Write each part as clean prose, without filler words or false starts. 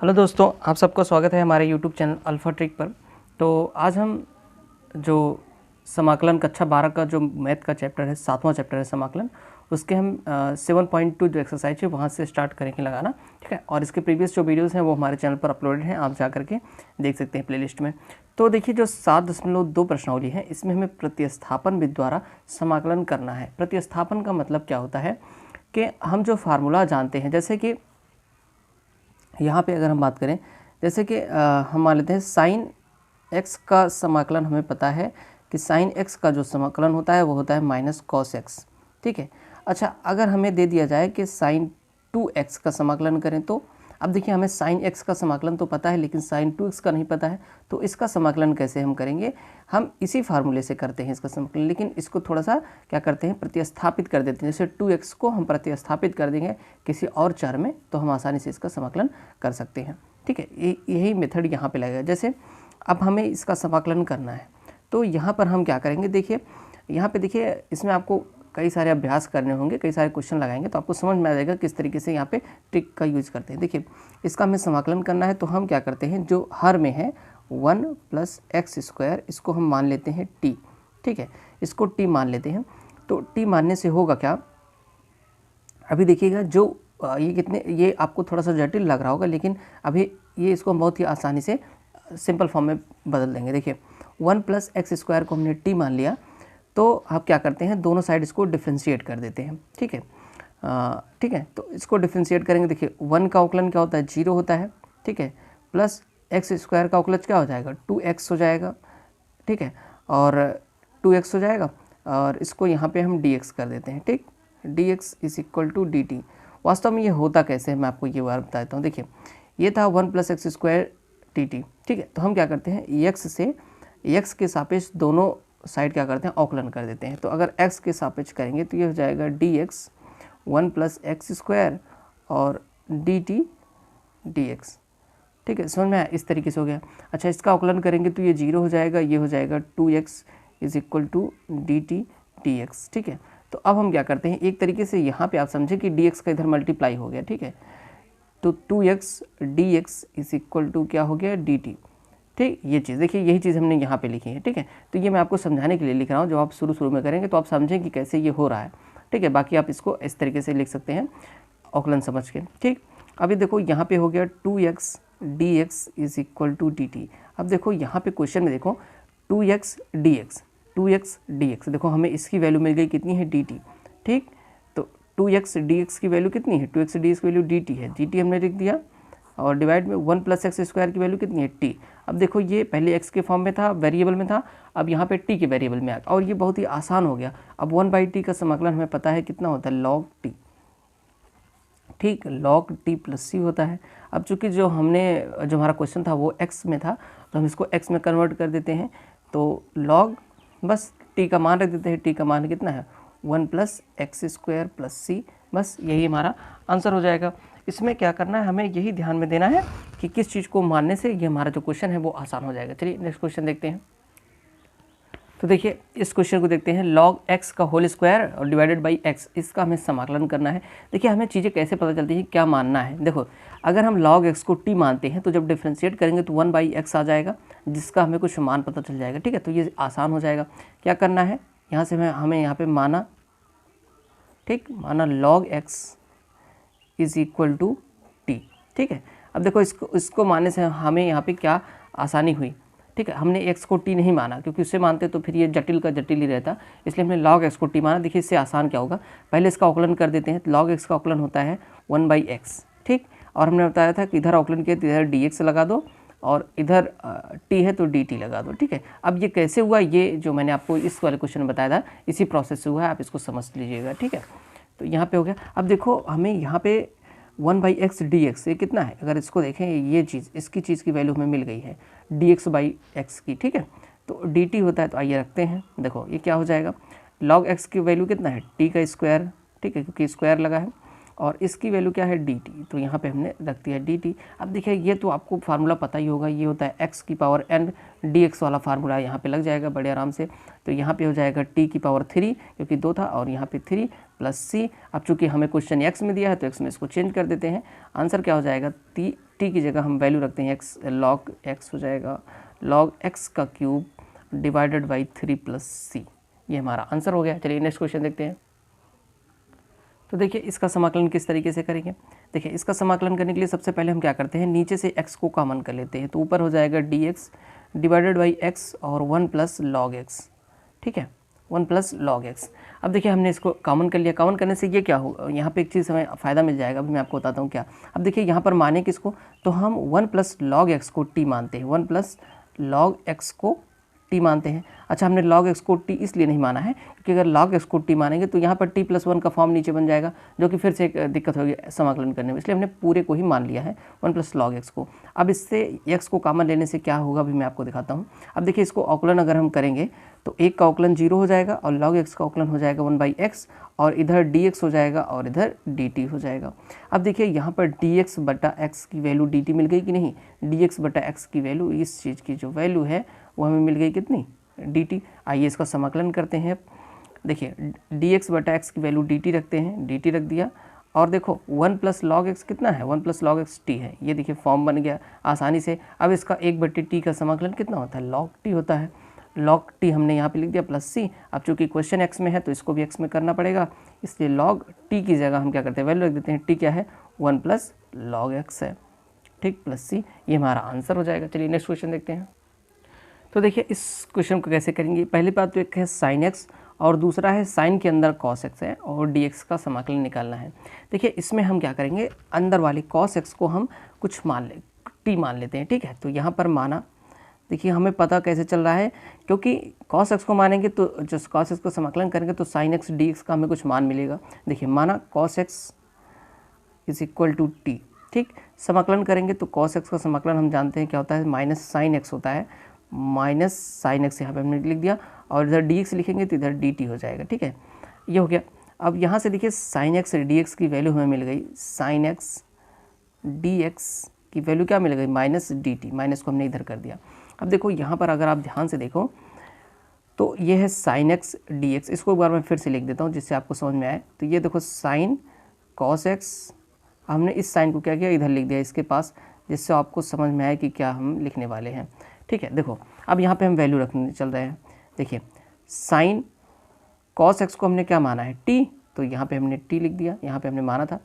Hello दोस्तों, आप सबका स्वागत है हमारे यूट्यूब चैनल अल्फ़ा ट्रिक पर। तो आज हम जो समाकलन कक्षा 12 का जो मैथ का चैप्टर है, 7वां चैप्टर है समाकलन, उसके हम 7.2 जो एक्सरसाइज है वहाँ से स्टार्ट करेंगे लगाना, ठीक है। और इसके प्रीवियस जो वीडियोस हैं वो हमारे चैनल पर अपलोडेड हैं, आप जा करके देख सकते हैं प्लेलिस्ट में। तो देखिए, जो 7.2 प्रश्नावली है इसमें हमें प्रतिस्थापन विधि द्वारा समाकलन करना है। प्रतिस्थापन का मतलब क्या होता है कि हम जो फार्मूला जानते हैं, जैसे कि यहाँ पे अगर हम बात करें, जैसे कि हम मान लेते हैं साइन एक्स का समाकलन हमें पता है कि साइन एक्स का जो समाकलन होता है वो होता है माइनस कॉस एक्स, ठीक है। अच्छा, अगर हमें दे दिया जाए कि साइन 2x का समाकलन करें, तो अब देखिए हमें साइन एक्स का समाकलन तो पता है लेकिन साइन 2x का नहीं पता है, तो इसका समाकलन कैसे हम करेंगे? हम इसी फार्मूले से करते हैं इसका समाकलन, लेकिन इसको थोड़ा सा क्या करते हैं, प्रतिस्थापित कर देते हैं। जैसे 2x को हम प्रतिस्थापित कर देंगे किसी और चर में, तो हम आसानी से इसका समाकलन कर सकते हैं, ठीक है। यही मेथड यहाँ पे लगेगा। जैसे अब हमें इसका समाकलन करना है, तो यहाँ पर हम क्या करेंगे, देखिए यहाँ पे देखिए, इसमें आपको कई सारे अभ्यास करने होंगे, कई सारे क्वेश्चन लगाएंगे, तो आपको समझ में आ जाएगा किस तरीके से यहाँ पे ट्रिक का यूज करते हैं। देखिए, इसका हमें समाकलन करना है, तो हम क्या करते हैं, जो हर में है 1 + x², इसको हम मान लेते हैं t, ठीक है। इसको t मान लेते हैं। तो t मानने से होगा क्या, अभी देखिएगा, जो ये आपको थोड़ा सा जटिल लग रहा होगा, लेकिन अभी ये इसको हम बहुत ही आसानी से सिंपल फॉर्म में बदल देंगे। देखिए 1 + x² को हमने t मान लिया, तो आप क्या करते हैं, दोनों साइड इसको डिफ्रेंशिएट कर देते हैं, ठीक है। ठीक है, तो इसको डिफ्रेंशिएट करेंगे। देखिए 1 का अवकलन क्या होता है, 0 होता है, ठीक है, प्लस x² का अवकलन क्या हो जाएगा, 2x हो जाएगा, ठीक है, और 2x हो जाएगा, और इसको यहाँ पे हम dx कर देते हैं, ठीक। dx = dt। वास्तव में ये होता कैसे है, मैं आपको ये बार बताता हूँ। देखिए, ये था 1 + x² dt, ठीक है। तो हम क्या करते हैं, x से x के सापेक्ष दोनों साइड क्या करते हैं, अवकलन कर देते हैं। तो अगर x के सापेक्ष करेंगे तो ये हो जाएगा dx 1 + x² और dt dx, ठीक है। समझ में आया, इस तरीके से हो गया। अच्छा, इसका अवकलन करेंगे तो ये 0 हो जाएगा, ये हो जाएगा 2x = dt dx, ठीक है। तो अब हम क्या करते हैं, एक तरीके से यहाँ पे आप समझें कि dx का इधर मल्टीप्लाई हो गया, ठीक है। तो 2x dx = क्या हो गया, dt, ठीक। ये चीज़ देखिए, यही चीज़ हमने यहाँ पे लिखी है, ठीक है। तो ये मैं आपको समझाने के लिए लिख रहा हूँ, जब आप शुरू में करेंगे तो आप समझें कि कैसे ये हो रहा है, ठीक है। बाकी आप इसको इस तरीके से लिख सकते हैं अवकलन समझ के, ठीक। अभी देखो यहाँ पे हो गया 2x dx = dt। अब देखो यहाँ पे क्वेश्चन में देखो 2x dx, देखो हमें इसकी वैल्यू मिल गई, कितनी है, dt, ठीक। तो 2x dx की वैल्यू कितनी है, 2x dx की वैल्यू dt है, dt हमने लिख दिया, और डिवाइड में 1 + x² की वैल्यू कितनी है, t। अब देखो ये पहले x के फॉर्म में था, वेरिएबल में था, अब यहाँ पे t के वेरिएबल में आ गया, और ये बहुत ही आसान हो गया। अब 1/t का समाकलन हमें पता है कितना होता है, log t, ठीक, log t + c होता है। अब चूंकि जो हमारा क्वेश्चन था वो x में था, तो हम इसको x में कन्वर्ट कर देते हैं, तो log, बस t का मान रख देते हैं, t का मान कितना है, 1 + x² + c, बस यही हमारा आंसर हो जाएगा। इसमें क्या करना है, हमें यही ध्यान में देना है कि किस चीज़ को मानने से ये हमारा जो क्वेश्चन है वो आसान हो जाएगा। चलिए नेक्स्ट क्वेश्चन देखते हैं। तो देखिए, इस क्वेश्चन को देखते हैं, log x का होल स्क्वायर और डिवाइडेड बाई x, इसका हमें समाकलन करना है। देखिए, हमें चीज़ें कैसे पता चलती हैं, क्या मानना है। देखो, अगर हम log x को t मानते हैं तो जब डिफ्रेंशिएट करेंगे तो 1/x आ जाएगा, जिसका हमें कुछ मान पता चल जाएगा, ठीक है। तो ये आसान हो जाएगा। क्या करना है, यहाँ से हमें यहाँ पे माना, ठीक, माना log x = t, ठीक है। अब देखो, इसको मानने से हमें यहाँ पे क्या आसानी हुई, ठीक है। हमने x को t नहीं माना, क्योंकि उससे मानते तो फिर ये जटिल का जटिल ही रहता, इसलिए हमने log x को t माना। देखिए, इससे आसान क्या होगा, पहले इसका अवकलन कर देते हैं। तो log x का अवकलन होता है 1/x, ठीक। और हमने बताया था कि इधर अवकलन किया तो इधर dx लगा दो, और इधर t है तो dt लगा दो, ठीक है। अब ये कैसे हुआ, ये जो मैंने आपको इस वाले क्वेश्चन में बताया था, इसी प्रोसेस से हुआ है, आप इसको समझ लीजिएगा, ठीक है। तो यहाँ पे हो गया। अब देखो, हमें यहाँ पे 1/x dx, ये कितना है, अगर इसको देखें, ये चीज़, इसकी चीज़ की वैल्यू हमें मिल गई है dx/x की, ठीक है। तो dt होता है, तो आइए रखते हैं। देखो ये क्या हो जाएगा, log x की वैल्यू कितना है, t का स्क्वायर, ठीक है, क्योंकि स्क्वायर लगा है, और इसकी वैल्यू क्या है, dt, तो यहाँ पे हमने रख दिया dt। अब देखिए, ये तो आपको फार्मूला पता ही होगा, ये होता है x⁴n dx वाला फार्मूला यहाँ पे लग जाएगा बड़े आराम से। तो यहाँ पे हो जाएगा t⁴, क्योंकि 2 था, और यहाँ पे 3 + c। अब चूंकि हमें क्वेश्चन x में दिया है तो x में इसको चेंज कर देते हैं, आंसर क्या हो जाएगा, t टी की जगह हम वैल्यू रखते हैं एक्स, लॉग एक्स हो जाएगा लॉग एक्स का क्यूब डिवाइडेड बाई 3 प्लस सी। ये हमारा आंसर हो गया। चलिए नेक्स्ट क्वेश्चन देखते हैं। तो देखिए इसका समाकलन किस तरीके से करेंगे। देखिए इसका समाकलन करने के लिए सबसे पहले हम क्या करते हैं, नीचे से x को कॉमन कर लेते हैं। तो ऊपर हो जाएगा dx डिवाइडेड बाई x और 1 प्लस लॉग एक्स। ठीक है, 1 प्लस लॉग एक्स। अब देखिए हमने इसको कॉमन कर लिया। कॉमन करने से ये क्या हो, यहाँ पे एक चीज़ हमें फ़ायदा मिल जाएगा, अभी मैं आपको बताता हूँ क्या। अब देखिए यहाँ पर माने किसको, तो हम 1 प्लस लॉग एक्स को t मानते हैं। 1 प्लस लॉग एक्स को t मानते हैं। अच्छा, हमने log x को t इसलिए नहीं माना है क्योंकि अगर log x को t मानेंगे तो यहाँ पर t प्लस 1 का फॉर्म नीचे बन जाएगा, जो कि फिर से एक दिक्कत होगी समाकलन करने में। इसलिए हमने पूरे को ही मान लिया है 1 प्लस लॉग एक्स को। अब इससे x को कॉमन लेने से क्या होगा अभी मैं आपको दिखाता हूँ। अब देखिए इसको अवकलन अगर हम करेंगे तो एक का अवकलन 0 हो जाएगा और log x का अवकलन हो जाएगा 1/x और इधर dx हो जाएगा और इधर dt हो जाएगा। अब देखिए यहाँ पर dx बटा x की वैल्यू dt मिल गई कि नहीं। dx बटा x की वैल्यू, इस चीज़ की जो वैल्यू है वो हमें मिल गई कितनी, dt। आइए इसका समाकलन करते हैं। देखिए dx बटा x की वैल्यू dt रखते हैं, dt रख दिया और देखो 1 प्लस लॉग एक्स कितना है, 1 प्लस लॉग एक्स टी है। ये देखिए फॉर्म बन गया आसानी से। अब इसका 1/t का समाकलन कितना होता है, लॉग टी होता है। लॉग टी हमने यहाँ पे लिख दिया प्लस सी। अब चूंकि क्वेश्चन x में है तो इसको भी x में करना पड़ेगा, इसलिए लॉग टी की जगह हम क्या करते हैं, वैल्यू रख देते हैं। टी क्या है, 1 प्लस लॉग एक्स है, ठीक, प्लस सी। ये हमारा आंसर हो जाएगा। चलिए नेक्स्ट क्वेश्चन देखते हैं। तो देखिए इस क्वेश्चन को कैसे करेंगे। पहली बात तो एक है साइन एक्स और दूसरा है साइन के अंदर कॉस एक्स है और डी एक्स का समाकलन निकालना है। देखिए इसमें हम क्या करेंगे, अंदर वाले कॉस एक्स को हम कुछ मान ले, टी मान लेते हैं। ठीक है, तो यहाँ पर माना, देखिए हमें पता कैसे चल रहा है, क्योंकि कॉस एक्स को मानेंगे तो जो कॉस एक्स को समाकलन करेंगे तो साइन एक्स डी एक्स का हमें कुछ मान मिलेगा। देखिए माना cos x is equal to t. ठीक, समाकलन करेंगे तो कॉस एक्स का समाकलन हम जानते हैं क्या होता है, माइनस साइन एक्स होता है। माइनस साइन एक्स यहाँ पे हमने लिख दिया और इधर डी एक्स लिखेंगे तो इधर डी टी हो जाएगा। ठीक है, ये हो गया। अब यहाँ से देखिए साइन एक्स डी एक्स की वैल्यू हमें मिल गई, साइन एक्स डी एक्स की वैल्यू क्या मिल गई, माइनस डी टी। माइनस को हमने इधर कर दिया। अब देखो यहाँ पर अगर आप ध्यान से देखो तो ये है साइन एक्स डी एक्स। इसको एक बार मैं फिर से लिख देता हूँ जिससे आपको समझ में आए। तो ये देखो साइन कॉस एक्स, हमने इस साइन को क्या किया, इधर लिख दिया इसके पास, जिससे आपको समझ में आए कि क्या हम लिखने वाले हैं। ठीक है, देखो अब यहाँ पे हम वैल्यू रखने चल रहे हैं। देखिए साइन कॉस एक्स को हमने क्या माना है, टी, तो यहाँ पे हमने टी लिख दिया, यहाँ पे हमने माना था,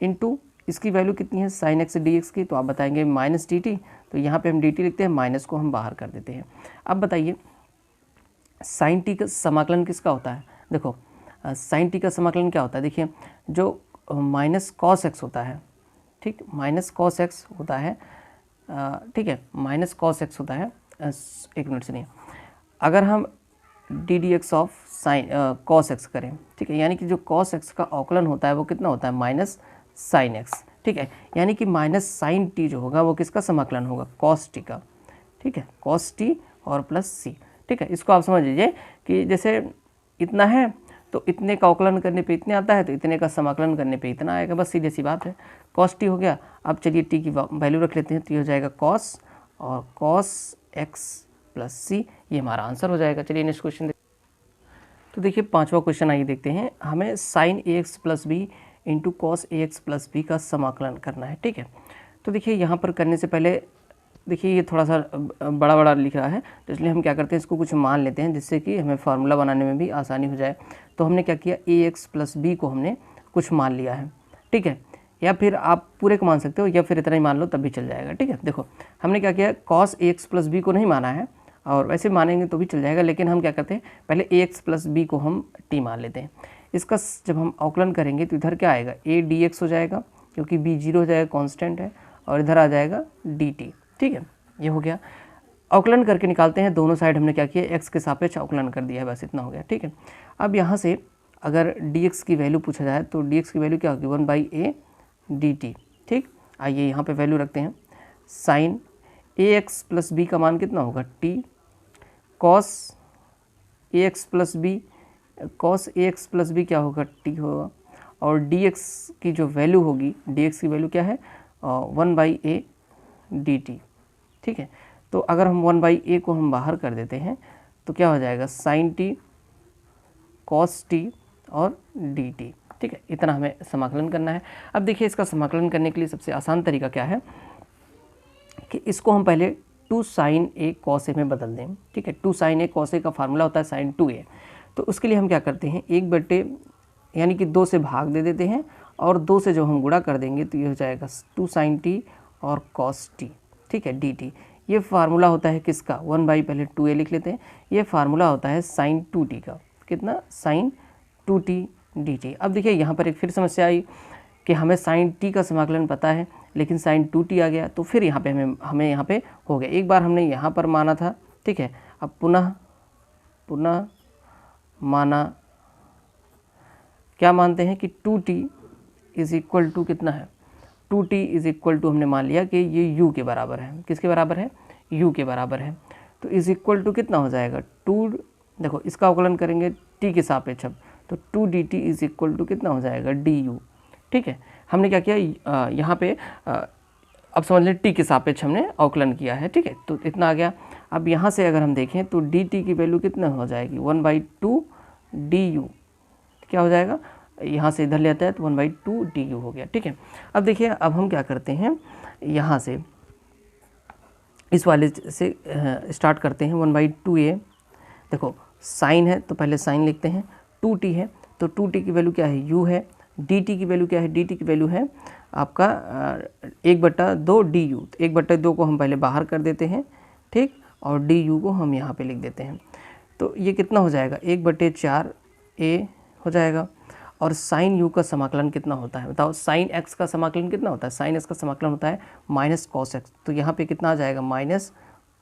इनटू इसकी वैल्यू कितनी है साइन एक्स डी एक्स की, तो आप बताएंगे माइनस डी टी, तो यहाँ पे हम डी टी लिखते हैं, माइनस को हम बाहर कर देते हैं। अब बताइए साइन टी का समाकलन किसका होता है। देखो साइन टी का समाकलन क्या होता है, देखिए जो माइनस कॉस एक्स होता है, ठीक, माइनस कॉस एक्स होता है, ठीक है, माइनस कॉस एक्स होता है, एक मिनट से नहीं, अगर हम D D x of sine cos x करें, ठीक है, यानी कि जो कॉस एक्स का अवकलन होता है वो कितना होता है, माइनस साइन एक्स। ठीक है, यानी कि माइनस साइन टी जो होगा वो किसका समाकलन होगा, कॉस टी का। ठीक है, कॉस टी और प्लस सी। ठीक है, इसको आप समझ लीजिए कि जैसे इतना है तो इतने का अवकलन करने पे इतने आता है, तो इतने का समाकलन करने पे इतना आएगा, बस सीधी सी बात है। कॉस टी हो गया। अब चलिए टी की वैल्यू रख लेते हैं, तो ये हो जाएगा कॉस और कॉस एक्स प्लस सी, ये हमारा आंसर हो जाएगा। चलिए नेक्स्ट क्वेश्चन तो देखिए पांचवा क्वेश्चन आइए देखते हैं। हमें sine a x plus b into cos a x plus b का समाकलन करना है। ठीक है, तो देखिए यहाँ पर करने से पहले देखिए ये थोड़ा सा बड़ा बड़ा लिख रहा है, तो इसलिए हम क्या करते हैं, इसको कुछ मान लेते हैं जिससे कि हमें फार्मूला बनाने में भी आसानी हो जाए। तो हमने क्या किया, ए एक्स प्लस बी को हमने कुछ मान लिया है। ठीक है, या फिर आप पूरे को मान सकते हो या फिर इतना ही मान लो तब भी चल जाएगा। ठीक है, देखो हमने क्या किया, cos a x plus B को नहीं माना है, और वैसे मानेंगे तो भी चल जाएगा, लेकिन हम क्या करते हैं, पहले ए एक्स प्लस बी को हम टी मान लेते हैं। इसका जब हम अवकलन करेंगे तो इधर क्या आएगा, ए डी एक्स हो जाएगा, क्योंकि बी जीरो हो जाएगा, कॉन्स्टेंट है, और इधर आ जाएगा डी टी। ठीक है, ये हो गया। अवकलन करके निकालते हैं, दोनों साइड हमने क्या किया, एक्स के सापेक्ष अवकलन कर दिया है, बस इतना हो गया। ठीक है, अब यहाँ से अगर dx की वैल्यू पूछा जाए तो dx की वैल्यू क्या होगी, 1/a dt। ठीक, आइए यहाँ पे वैल्यू रखते हैं, sign a x plus b का मान कितना होगा, t, cos a x plus B, cos a x plus B क्या होगा, t होगा, और dx की जो वैल्यू होगी, dx की वैल्यू क्या है, 1/a dt। ठीक है, तो अगर हम 1/a को हम बाहर कर देते हैं तो क्या हो जाएगा, साइन टी, कॉस टी और डी टी। ठीक है, इतना हमें समाकलन करना है। अब देखिए इसका समाकलन करने के लिए सबसे आसान तरीका क्या है, कि इसको हम पहले 2 sin a cos a में बदल दें, ठीक है। 2 sin a cos a का फार्मूला होता है sin 2a, तो उसके लिए हम क्या करते हैं, 1 यानी कि 2 से भाग दे देते हैं और 2 से जो हम गुणा कर देंगे तो ये हो जाएगा 2 sin t और cos t, ठीक है, dt। ये फार्मूला होता है किसका, 1 पहले 2a लिख लेते हैं, ये फार्मूला होता है sin 2t का, कितना, sin 2t dt। अब देखिए यहाँ पर एक फिर समस्या आई कि हमें sin t का समाकलन पता है लेकिन sin 2t आ गया, तो फिर यहाँ पे हमें यहाँ पे हो गया, एक बार हमने यहाँ पर माना था, ठीक है, अब पुनः माना, क्या मानते हैं कि 2t इज इक्वल टू कितना है, 2t इज इक्वल टू हमने मान लिया कि ये u के बराबर है, किसके बराबर है, u के बराबर है, तो इज इक्वल टू कितना हो जाएगा 2, देखो इसका अवकलन करेंगे t के सापेक्ष अब, तो 2 dt इज इक्वल टू कितना हो जाएगा du, ठीक है। हमने क्या किया यहाँ पे अब समझ लें t के सापेक्ष हमने अवकलन किया है, ठीक है, तो इतना आ गया। अब यहाँ से अगर हम देखें तो dt की वैल्यू कितना हो जाएगी, 1/2 du, क्या हो जाएगा, यहाँ से इधर लेता है तो 1/2 du हो गया, ठीक है। अब देखिए अब हम क्या करते हैं, यहाँ से इस वाले से स्टार्ट करते हैं, 1/2a, देखो साइन है तो पहले साइन लिखते हैं, 2t है तो 2t की वैल्यू क्या है, u है, dt की वैल्यू क्या है, dt की वैल्यू है आपका 1/2 du, 1/2 को हम पहले बाहर कर देते हैं, ठीक, और du को हम यहाँ पे लिख देते हैं, तो ये कितना हो जाएगा, 1/4a हो जाएगा। और साइन u का समाकलन कितना होता है बताओ, साइन x का समाकलन कितना होता है, साइन x का समाकलन होता है माइनस कॉस x, तो यहाँ पे कितना आ जाएगा, माइनस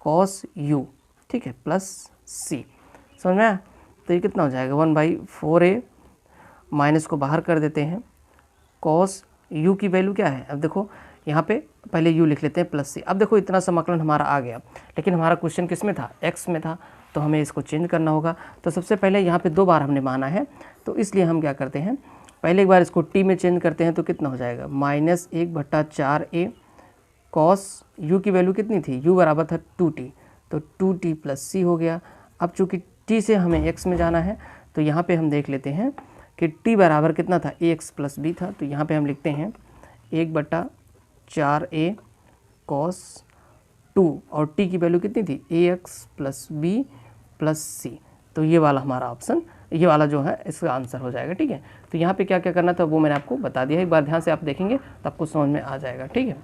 कॉस u, ठीक है, प्लस c, समझ में आया, तो ये कितना हो जाएगा 1/4a, माइनस को बाहर कर देते हैं, कॉस u की वैल्यू क्या है, अब देखो यहाँ पे पहले u लिख लेते हैं प्लस c। अब देखो इतना समाकलन हमारा आ गया, लेकिन हमारा क्वेश्चन किस में था, x में था, तो हमें इसको चेंज करना होगा। तो सबसे पहले यहाँ पे 2 बार हमने माना है, तो इसलिए हम क्या करते हैं, पहले एक बार इसको t में चेंज करते हैं, तो कितना हो जाएगा, -1/4a, कॉस u की वैल्यू कितनी थी, u बराबर था 2t, तो 2t प्लस c हो गया। अब चूँकि t से हमें x में जाना है, तो यहाँ पे हम देख लेते हैं कि t बराबर कितना था, ax प्लस b था, तो यहाँ पे हम लिखते हैं 1/4a कॉस 2, और t की वैल्यू कितनी थी, ax plus b plus c, तो ये वाला हमारा ऑप्शन, ये वाला जो है इसका आंसर हो जाएगा, ठीक है। तो यहाँ पे क्या क्या करना था वो मैंने आपको बता दिया है, एक बार ध्यान से आप देखेंगे तो आपको समझ में आ जाएगा, ठीक है।